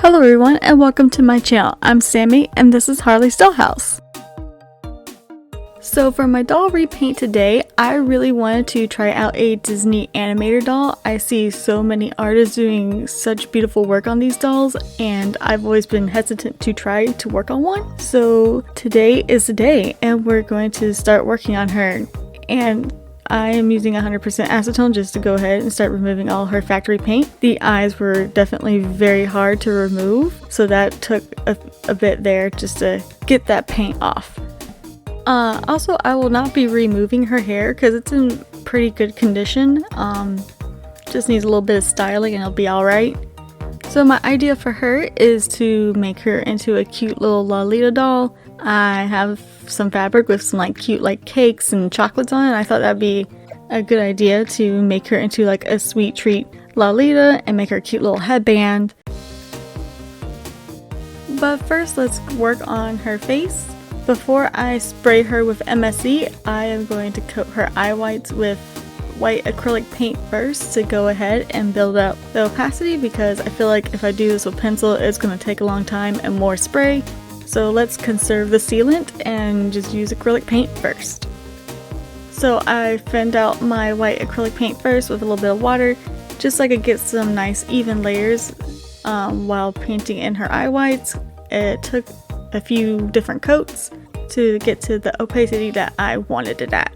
Hello everyone and welcome to my channel. I'm Sammy and this is Harley's Dollhouse. So for my doll repaint today, I really wanted to try out a Disney Animator doll. I see so many artists doing such beautiful work on these dolls and I've always been hesitant to try to work on one. So today is the day and we're going to start working on her. And I am using 100% acetone just to go ahead and start removing all her factory paint. The eyes were definitely very hard to remove, so that took a bit there just to get that paint off. Also, I will not be removing her hair because it's in pretty good condition. Just needs a little bit of styling and it'll be alright. So my idea for her is to make her into a cute little Lolita doll. I have some fabric with some cute cakes and chocolates on it. I thought that'd be a good idea to make her into a sweet treat Lolita and make her a cute little headband. But first let's work on her face. Before I spray her with MSC, I am going to coat her eye whites with white acrylic paint first to go ahead and build up the opacity, because I feel like if I do this with pencil it's going to take a long time and more spray. So let's conserve the sealant and just use acrylic paint first. So I thinned out my white acrylic paint first with a little bit of water, just so I could get some nice even layers while painting in her eye whites. It took a few different coats to get to the opacity that I wanted it at.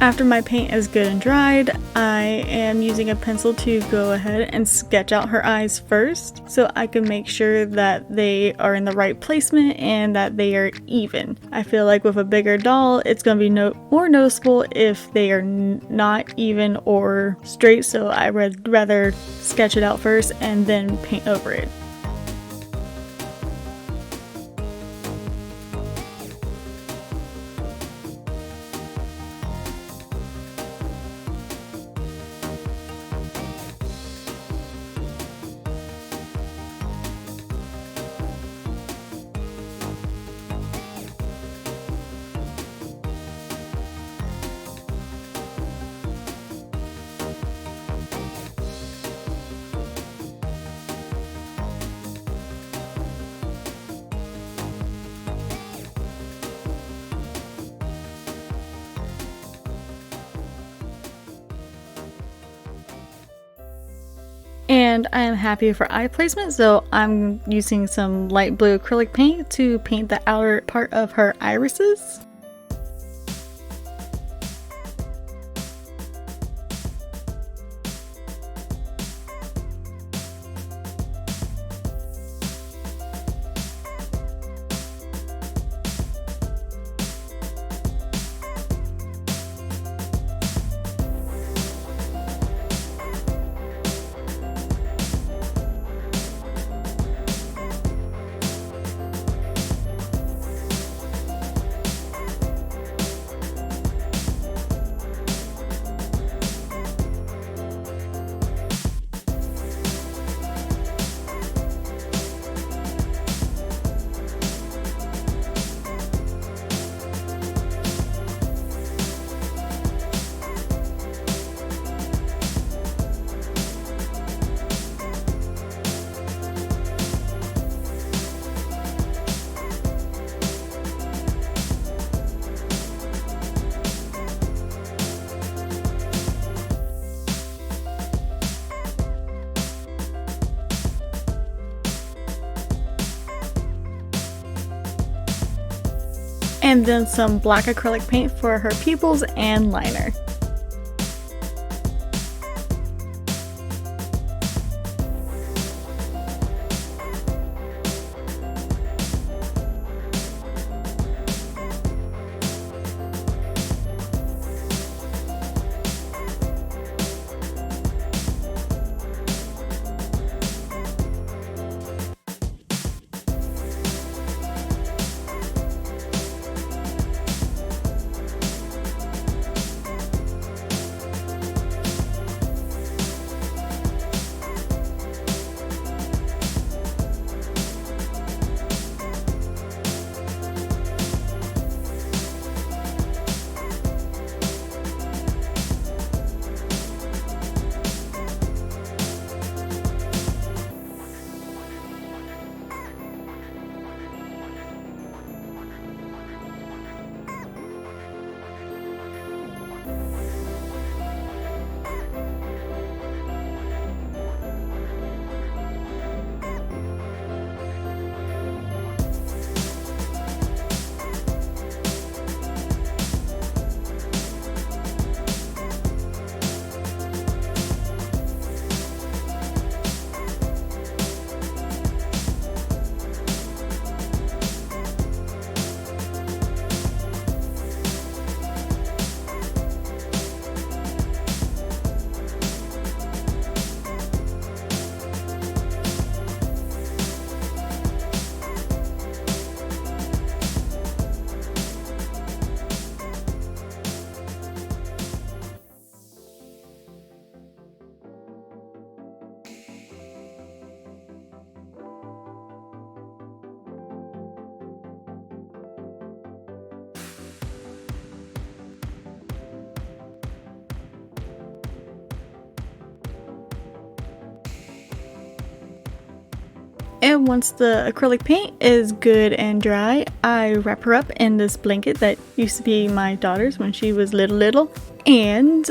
After my paint is good and dried, I am using a pencil to go ahead and sketch out her eyes first so I can make sure that they are in the right placement and that they are even. I feel like with a bigger doll it's going to be more noticeable if they are not even or straight, so I would rather sketch it out first and then paint over it. And I am happy with her eye placement, so I'm using some light blue acrylic paint to paint the outer part of her irises. and then some black acrylic paint for her pupils and liner. And once the acrylic paint is good and dry, I wrap her up in this blanket that used to be my daughter's when she was little. And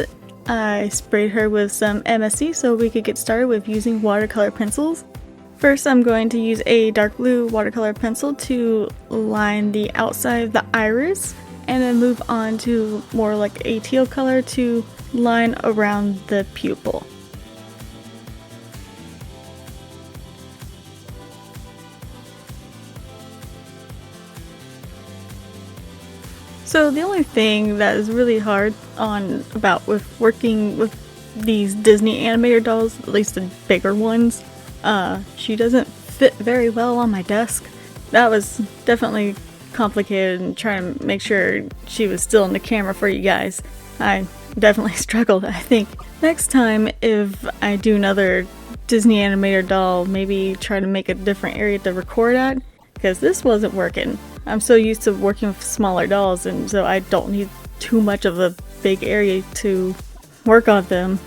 I sprayed her with some MSC so we could get started with using watercolor pencils. First, I'm going to use a dark blue watercolor pencil to line the outside of the iris, and then move on to more like a teal color to line around the pupil. So the only thing that is really hard with working with these Disney Animator dolls, at least the bigger ones, she doesn't fit very well on my desk. That was definitely complicated, and trying to make sure she was still in the camera for you guys. I definitely struggled. I think next time if I do another Disney Animator doll, maybe try to make a different area to record at, because this wasn't working. I'm so used to working with smaller dolls, and so I don't need too much of a big area to work on them.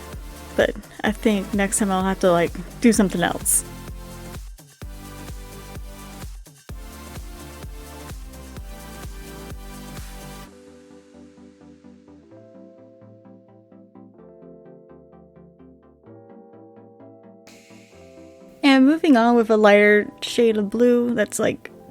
But I think next time I'll have to do something else. And moving on with a lighter shade of blue that's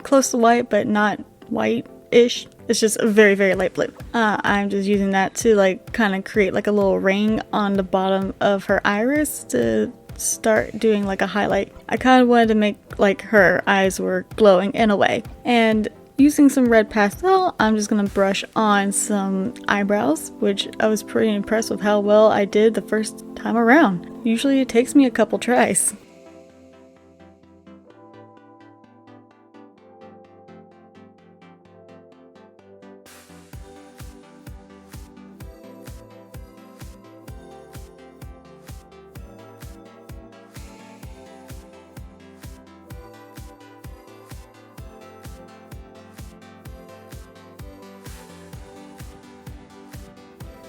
close to white but not white-ish. It's just a very, very light blue. I'm just using that to kind of create a little ring on the bottom of her iris to start doing a highlight. I kind of wanted to make her eyes were glowing in a way. And using some red pastel, I'm just going to brush on some eyebrows, which I was pretty impressed with how well I did the first time around. Usually it takes me a couple tries.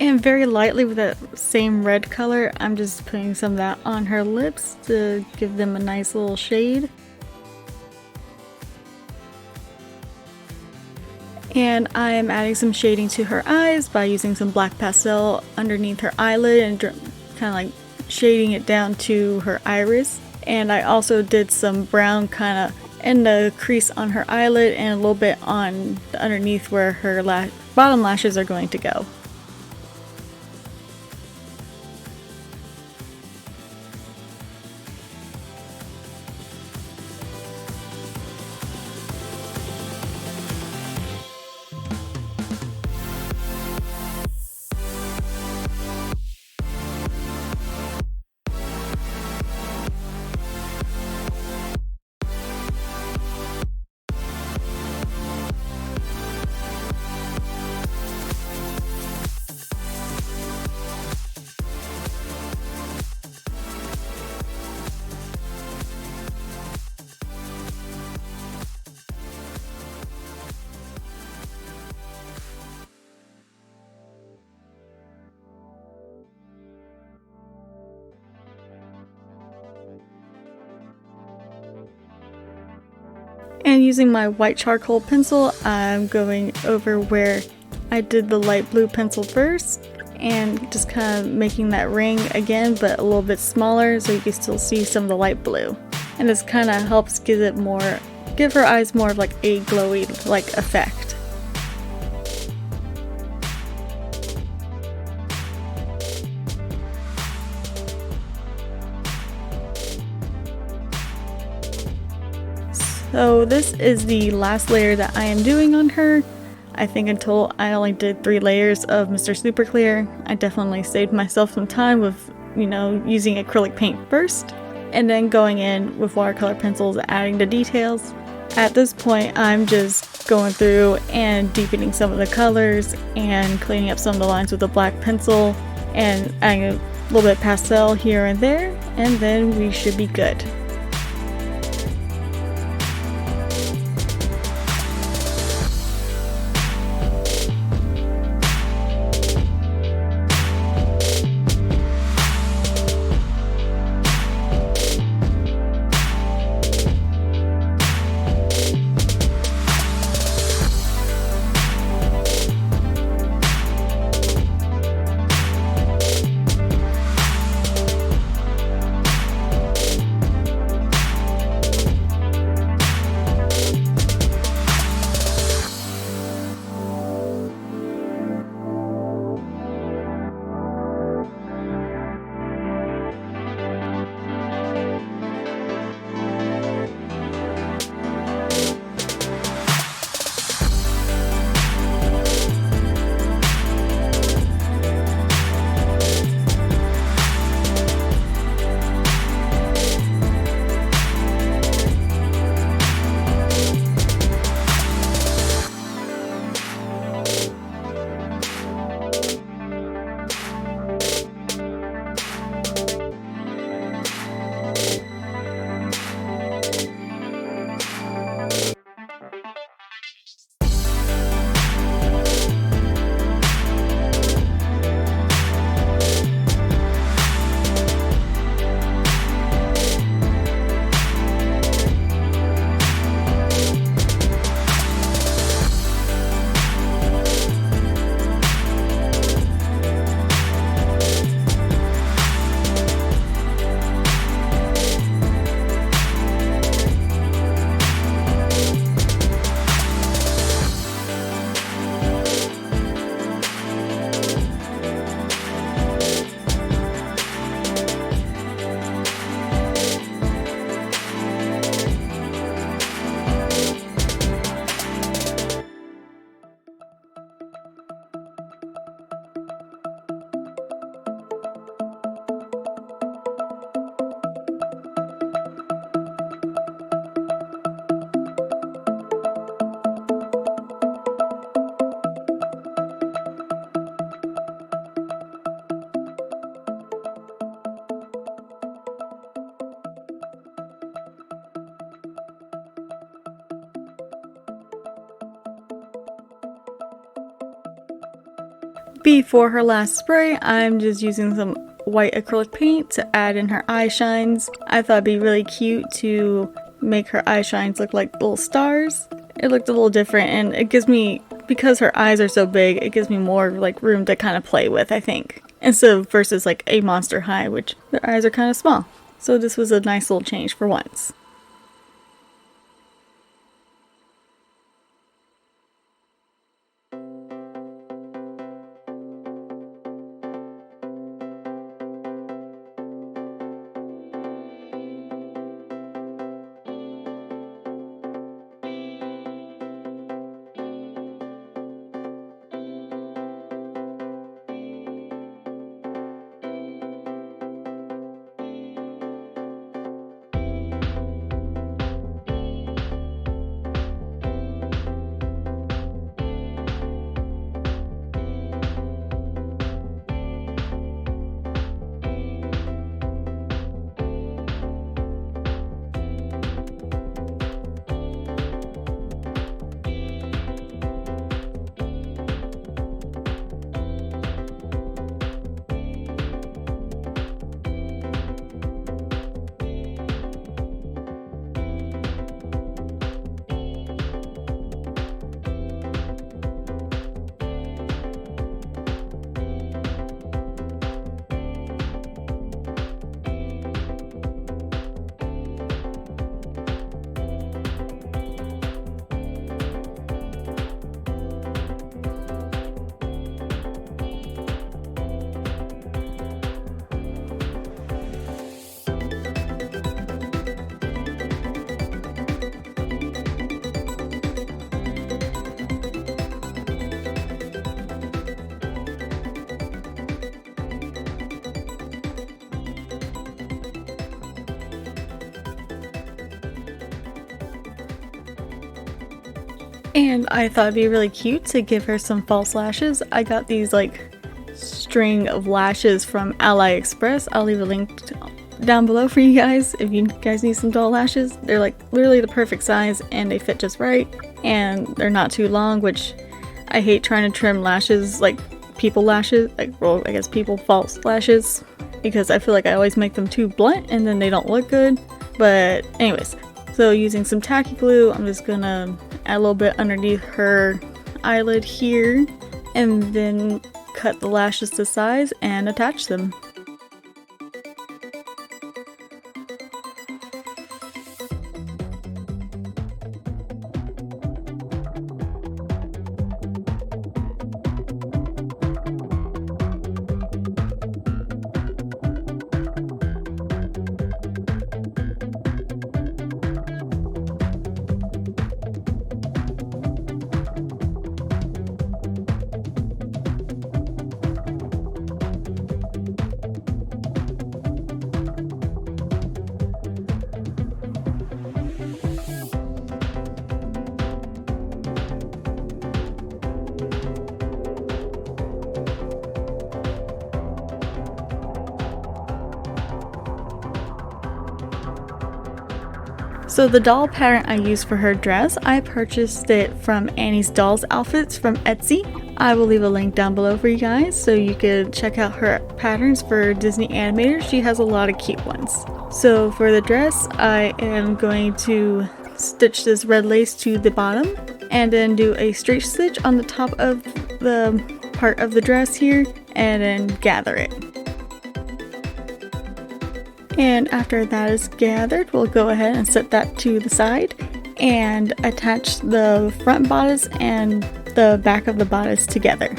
And very lightly with that same red color, I'm just putting some of that on her lips to give them a nice little shade. And I am adding some shading to her eyes by using some black pastel underneath her eyelid and kind of shading it down to her iris. And I also did some brown kind of and the crease on her eyelid and a little bit on the underneath where her bottom lashes are going to go. And using my white charcoal pencil, I'm going over where I did the light blue pencil first and just kind of making that ring again, but a little bit smaller so you can still see some of the light blue. And this kind of helps give her eyes more of like a glowy like effect. So this is the last layer that I am doing on her. I think in total I only did 3 layers of Mr. Super Clear. I definitely saved myself some time with, using acrylic paint first, and then going in with watercolor pencils, adding the details. At this point, I'm just going through and deepening some of the colors and cleaning up some of the lines with a black pencil and adding a little bit of pastel here and there, and then we should be good. Before her last spray, I'm just using some white acrylic paint to add in her eye shines. I thought it'd be really cute to make her eye shines look like little stars. It looked a little different, and it gives me, because her eyes are so big, it gives me more like room to kind of play with, I think. Instead of versus like a Monster High, which their eyes are kind of small. So this was a nice little change for once. And I thought it'd be really cute to give her some false lashes. I got these like string of lashes from AliExpress. I'll leave a link down below for you guys if you guys need some doll lashes. They're like literally the perfect size and they fit just right, and they're not too long, which I hate trying to trim lashes, like people lashes, like, well, I guess people false lashes, because I feel like I always make them too blunt and then they don't look good. But anyways, so using some tacky glue, I'm just gonna add a little bit underneath her eyelid here, and then cut the lashes to size and attach them. So the doll pattern I used for her dress, I purchased it from Annie's Dolls Outfits from Etsy. I will leave a link down below for you guys so you could check out her patterns for Disney Animator. She has a lot of cute ones. So for the dress, I am going to stitch this red lace to the bottom and then do a straight stitch on the top of the part of the dress here and then gather it. And after that is gathered, we'll go ahead and set that to the side and attach the front bodice and the back of the bodice together.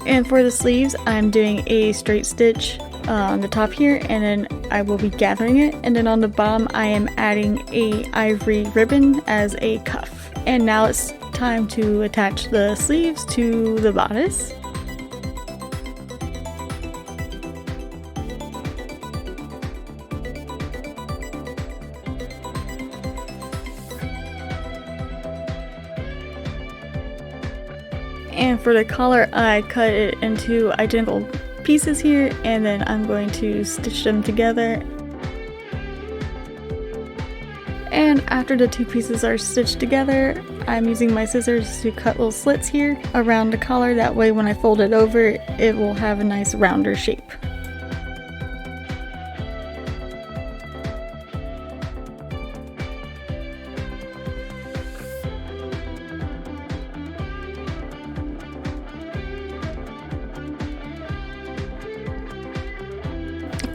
And for the sleeves, I'm doing a straight stitch on the top here, and then I will be gathering it, and then on the bottom I am adding a ivory ribbon as a cuff. And now it's time to attach the sleeves to the bodice. And for the collar, I cut it into identical pieces here, and then I'm going to stitch them together. And after the two pieces are stitched together, I'm using my scissors to cut little slits here around the collar. That way when I fold it over, it will have a nice rounder shape.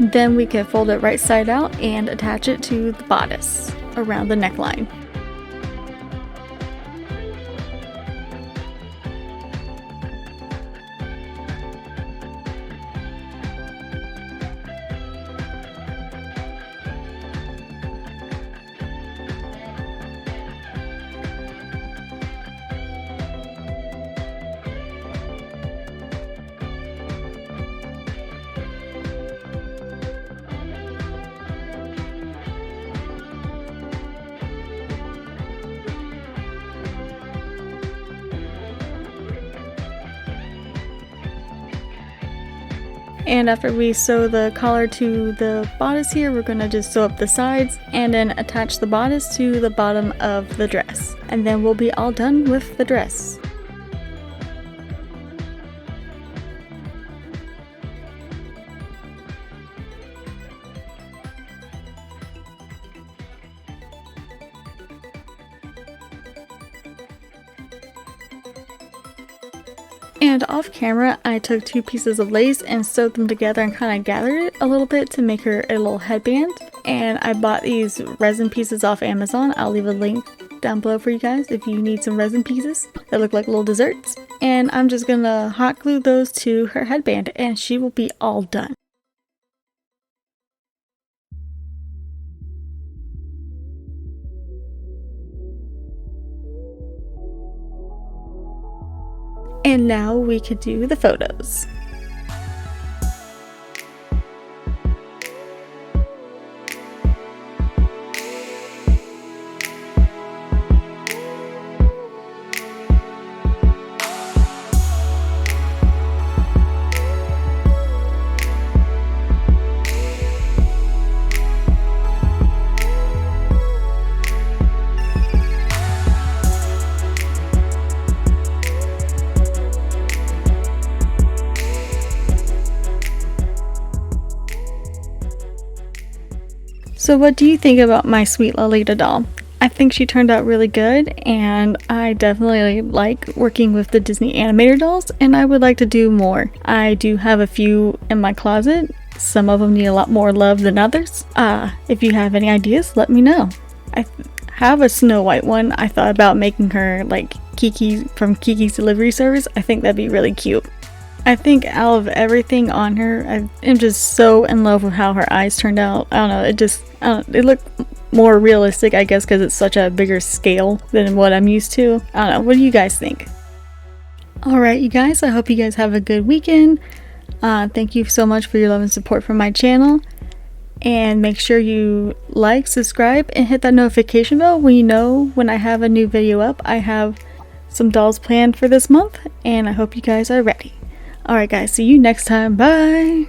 Then we can fold it right side out and attach it to the bodice around the neckline. And after we sew the collar to the bodice here, we're gonna just sew up the sides and then attach the bodice to the bottom of the dress. And then we'll be all done with the dress. And off camera, I took two pieces of lace and sewed them together and kind of gathered it a little bit to make her a little headband. And I bought these resin pieces off Amazon. I'll leave a link down below for you guys if you need some resin pieces that look like little desserts. And I'm just gonna hot glue those to her headband and she will be all done. And now we could do the photos. So what do you think about my sweet Lolita doll? I think she turned out really good, and I definitely like working with the Disney Animator dolls, and I would like to do more. I do have a few in my closet. Some of them need a lot more love than others. If you have any ideas, let me know. I have a Snow White one. I thought about making her like Kiki from Kiki's Delivery Service. I think that'd be really cute. I think out of everything on her, I am just so in love with how her eyes turned out. I don't know, it looked more realistic, I guess, because it's such a bigger scale than what I'm used to. I don't know, what do you guys think? Alright, you guys, I hope you guys have a good weekend. Thank you so much for your love and support for my channel. And make sure you like, subscribe, and hit that notification bell when you know when I have a new video up. I have some dolls planned for this month, and I hope you guys are ready. Alright guys, see you next time. Bye!